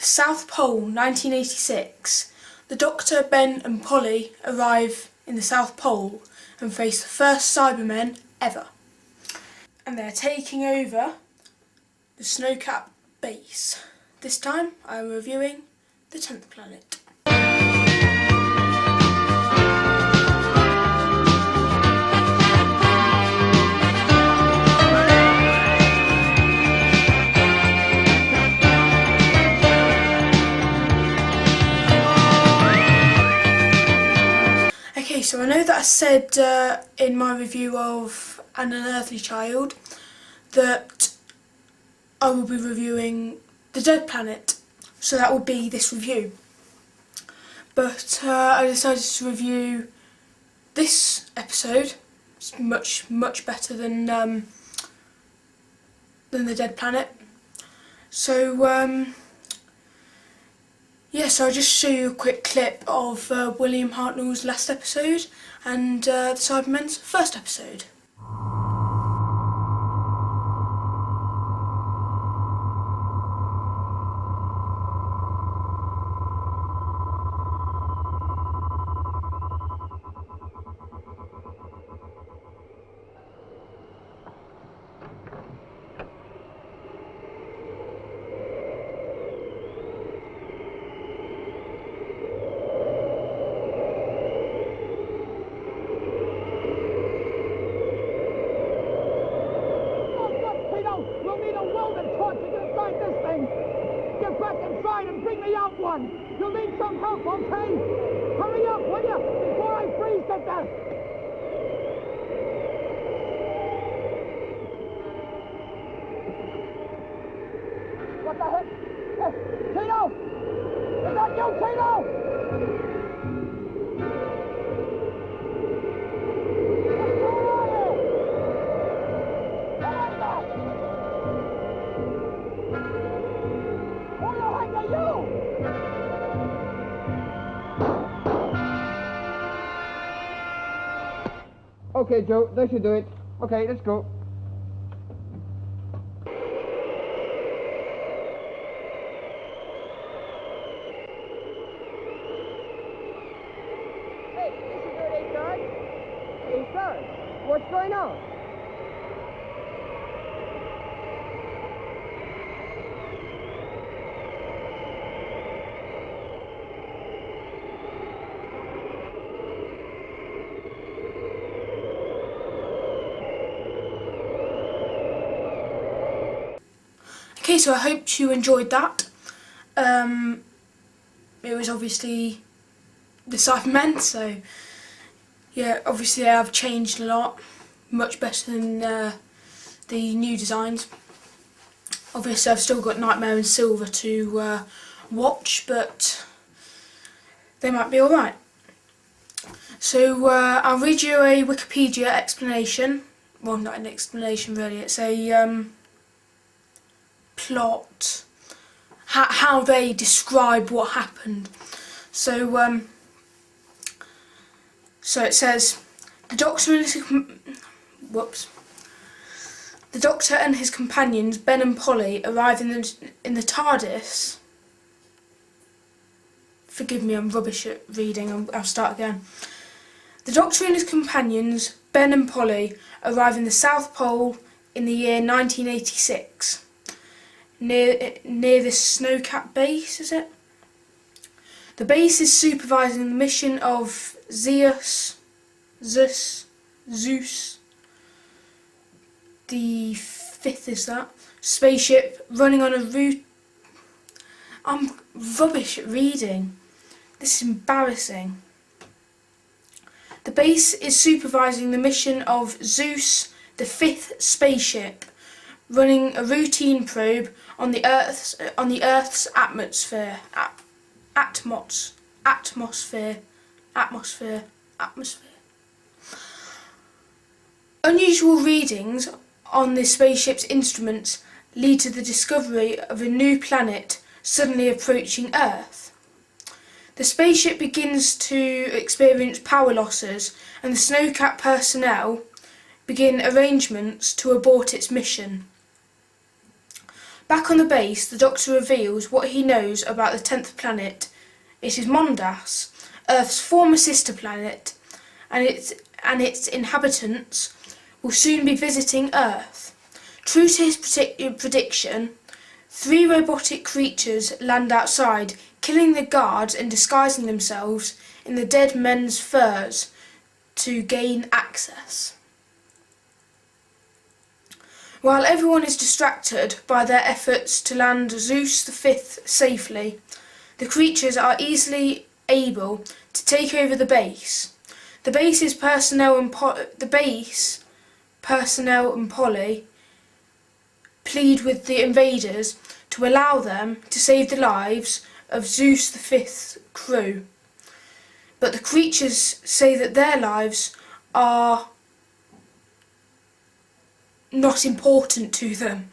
South Pole, 1986. The Doctor, Ben and Polly arrive in the South Pole and face the first Cybermen ever. And they're taking over the Snowcap base. This time I'm reviewing the 10th planet. Okay, so I know that I said in my review of An Unearthly Child that I will be reviewing the Dead Planet, so that will be this review. But I decided to review this episode. It's much better than the Dead Planet. So yeah, so I'll just show you a quick clip of William Hartnell's last episode and the Cybermen's first episode. You'll need some help, okay? Hurry up, will you? Before I freeze to death! What the heck? Tino! Is that you, Tino? What's going on here? What is that? Who the heck are you? Okay, Joe, that should do it. Okay, let's go. Hey, this is your A-Card. A-Card? What's going on? Okay, so I hope you enjoyed that. It was obviously the Cybermen, so yeah, obviously they have changed a lot, much better than the new designs. Obviously I've still got Nightmare and Silver to watch, but they might be alright. So I'll read you a Wikipedia explanation. Well, not an explanation really, it's a plot, how they describe what happened. So so it says the Doctor and his companions Ben and Polly arrive in the TARDIS. Forgive me, I'm rubbish at reading. I'll start again. The Doctor and his companions Ben and Polly arrive in the South Pole in the year 1986. Near the Snowcap base, is it? The base is supervising the mission of Zeus the fifth, is that? Spaceship running on a route. I'm rubbish at reading. This is embarrassing. The base is supervising the mission of Zeus the fifth spaceship, running a routine probe on the Earth's atmosphere. Unusual readings on the spaceship's instruments lead to the discovery of a new planet suddenly approaching Earth. The spaceship begins to experience power losses, and the Snowcap personnel begin arrangements to abort its mission. Back on the base, the Doctor reveals what he knows about the 10th planet. It is Mondas, Earth's former sister planet, and its inhabitants will soon be visiting Earth. True to his prediction, 3 robotic creatures land outside, killing the guards and disguising themselves in the dead men's furs to gain access. While everyone is distracted by their efforts to land Zeus V safely, the creatures are easily able to take over the base. The base personnel and Polly plead with the invaders to allow them to save the lives of Zeus V's crew. But the creatures say that their lives are not important to them.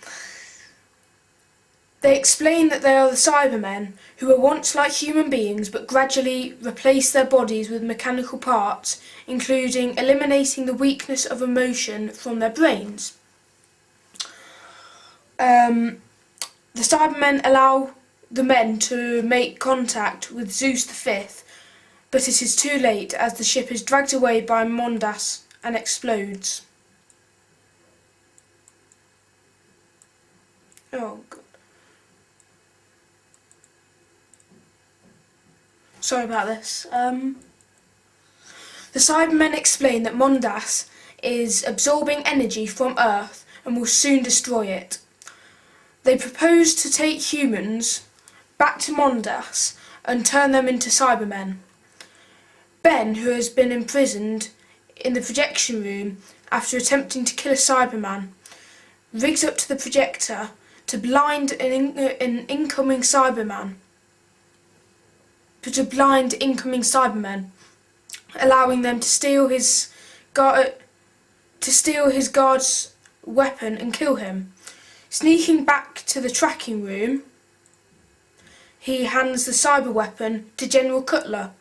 They explain that they are the Cybermen, who were once like human beings but gradually replaced their bodies with mechanical parts, including eliminating the weakness of emotion from their brains. The Cybermen allow the men to make contact with Zeus V, but it is too late as the ship is dragged away by Mondas and explodes. Oh God. Sorry about this. The Cybermen explain that Mondas is absorbing energy from Earth and will soon destroy it. They propose to take humans back to Mondas and turn them into Cybermen. Ben, who has been imprisoned in the projection room after attempting to kill a Cyberman, rigs up to the projector to blind an incoming Cybermen, allowing them to steal his guard's weapon and kill him. Sneaking back to the tracking room, he hands the cyber weapon to General Cutler,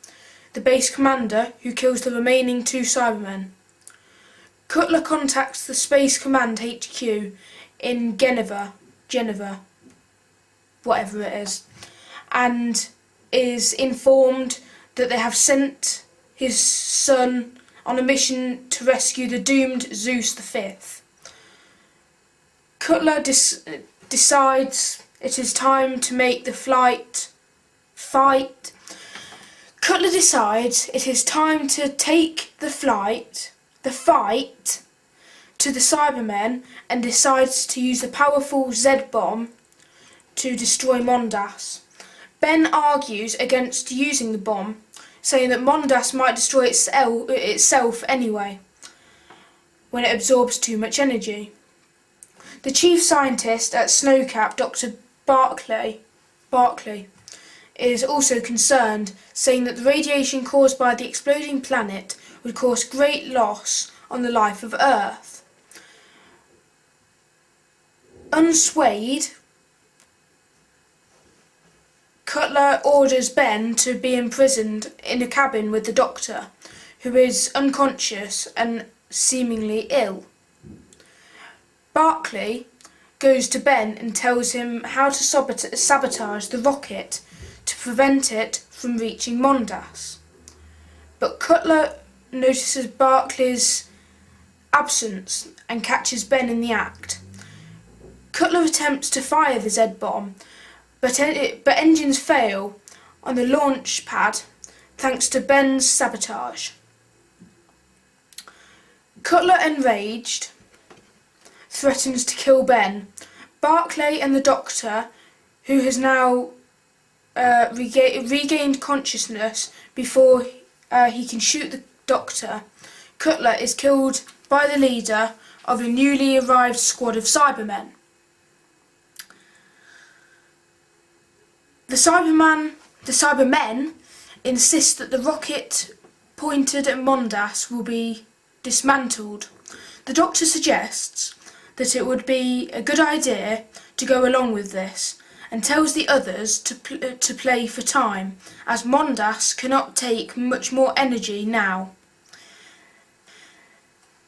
the base commander, who kills the remaining 2 Cybermen. Cutler contacts the Space Command HQ in Geneva, whatever it is, and is informed that they have sent his son on a mission to rescue the doomed Zeus V. Cutler decides it is time to make the Cutler decides it is time to take the fight to the Cybermen and decides to use the powerful Z-bomb to destroy Mondas. Ben argues against using the bomb, saying that Mondas might destroy itself anyway, when it absorbs too much energy. The chief scientist at Snowcap, Dr. Barclay, is also concerned, saying that the radiation caused by the exploding planet would cause great loss on the life of Earth. Unswayed, Cutler orders Ben to be imprisoned in a cabin with the Doctor, who is unconscious and seemingly ill. Barclay goes to Ben and tells him how to sabotage the rocket to prevent it from reaching Mondas. But Cutler notices Barclay's absence and catches Ben in the act. Cutler attempts to fire the Z-bomb, but engines fail on the launch pad thanks to Ben's sabotage. Cutler, enraged, threatens to kill Ben. Barclay and the Doctor, who has now regained consciousness before he can shoot the Doctor, Cutler is killed by the leader of a newly arrived squad of Cybermen. The Cybermen insist that the rocket pointed at Mondas will be dismantled. The Doctor suggests that it would be a good idea to go along with this, and tells the others to play for time, as Mondas cannot take much more energy now.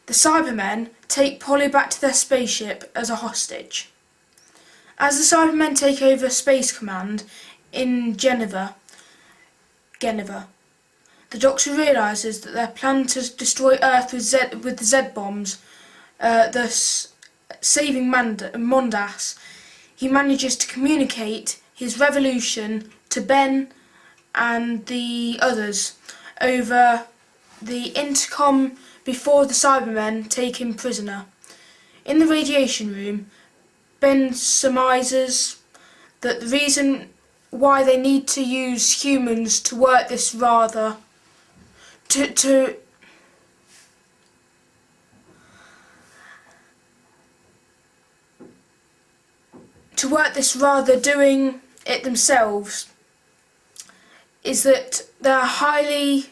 The Cybermen take Polly back to their spaceship as a hostage. As the Cybermen take over Space Command in Geneva, the Doctor realises that their plan to destroy Earth with the Z-bombs, thus saving Mondas, he manages to communicate his revolution to Ben and the others over the intercom before the Cybermen take him prisoner. In the radiation room, Ben surmises that the reason why they need to use humans to work this rather doing it themselves is that they're highly...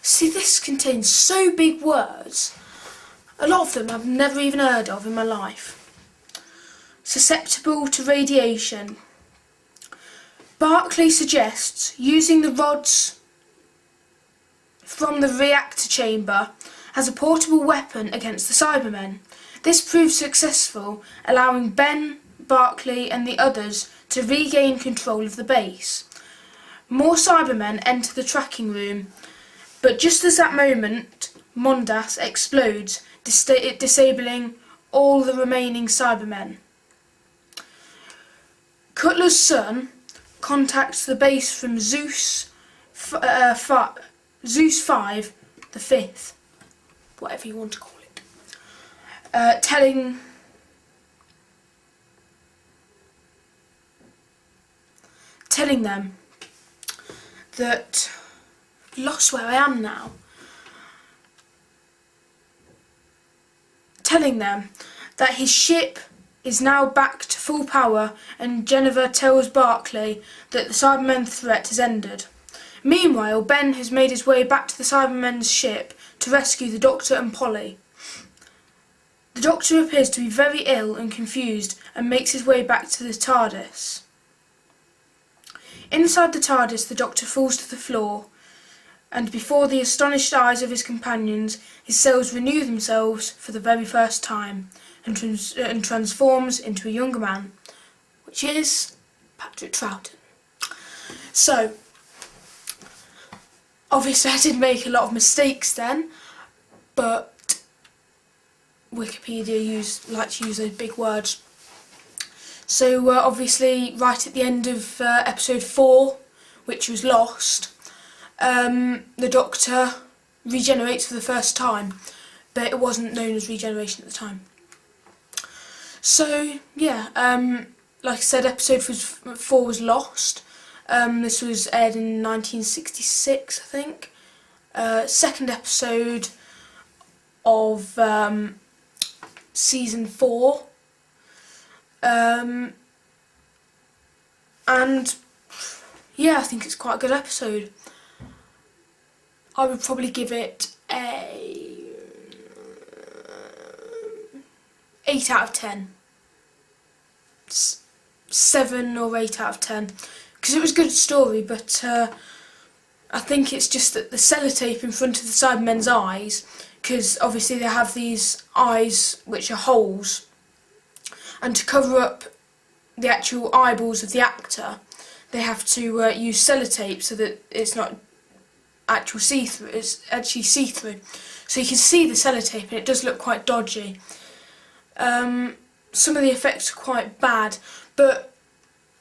See, this contains so big words. A lot of them I've never even heard of in my life. Susceptible to radiation. Barclay suggests using the rods from the reactor chamber as a portable weapon against the Cybermen. This proves successful, allowing Ben, Barclay and the others to regain control of the base. More Cybermen enter the tracking room, but just as that moment, Mondas explodes, disabling all the remaining Cybermen. Cutler's son contacts the base from Zeus 5, the 5th, whatever you want to call it, telling them that... I've lost where I am now. Telling them that his ship is now back to full power, and Geneva tells Barclay that the Cybermen threat has ended. Meanwhile, Ben has made his way back to the Cybermen's ship to rescue the Doctor and Polly. The Doctor appears to be very ill and confused and makes his way back to the TARDIS. Inside the TARDIS, the Doctor falls to the floor, and before the astonished eyes of his companions, his cells renew themselves for the very first time, and transforms into a younger man, which is Patrick Troughton. So, obviously I did make a lot of mistakes then, but Wikipedia like to use those big words. So obviously right at the end of episode 4, which was Lost, the Doctor regenerates for the first time, but it wasn't known as regeneration at the time. So yeah, like I said, episode 4 was Lost. This was aired in 1966, I think. Second episode of season 4. And yeah, I think it's quite a good episode. I would probably give it a 8 out of 10. 7 or 8 out of 10. Because it was a good story, but I think it's just that the sellotape in front of the Cybermen's eyes, because obviously they have these eyes which are holes, and to cover up the actual eyeballs of the actor, they have to use sellotape so that it's not actual see-through, it's actually see-through. So you can see the sellotape and it does look quite dodgy. Some of the effects are quite bad, but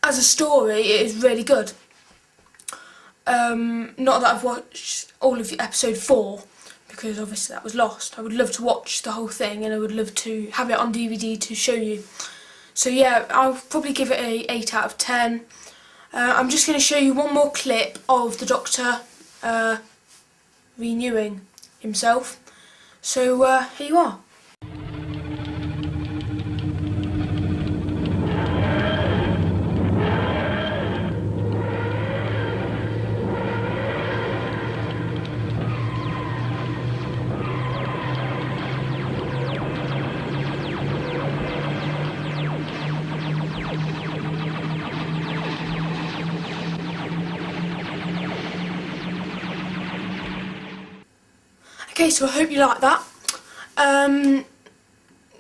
as a story it is really good. Not that I've watched all of episode 4, because obviously that was Lost. I would love to watch the whole thing, and I would love to have it on DVD to show you. So yeah, I'll probably give it a 8 out of 10. I'm just going to show you one more clip of the Doctor renewing himself. So here you are. Okay, so I hope you like that.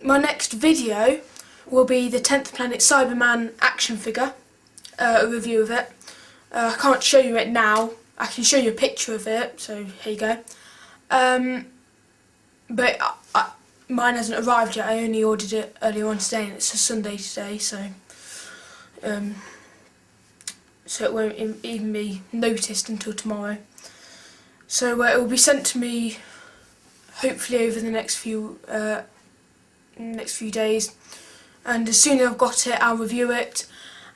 My next video will be the 10th Planet Cyberman action figure, a review of it. I can't show you it now. I can show you a picture of it, so here you go. But mine hasn't arrived yet. I only ordered it earlier on today, and it's a Sunday today, so it won't even be noticed until tomorrow. So it will be sent to me hopefully over the next few days, and as soon as I've got it, I'll review it.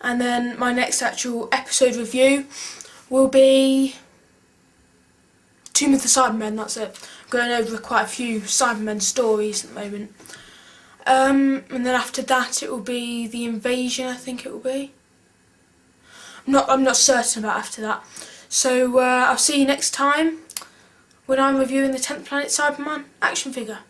And then my next actual episode review will be Tomb of the Cybermen. That's it. I'm going over quite a few Cybermen stories at the moment. And then after that it will be the invasion, I think it will be. I'm not certain about after that. So I'll see you next time when I'm reviewing the 10th Planet Cyberman action figure.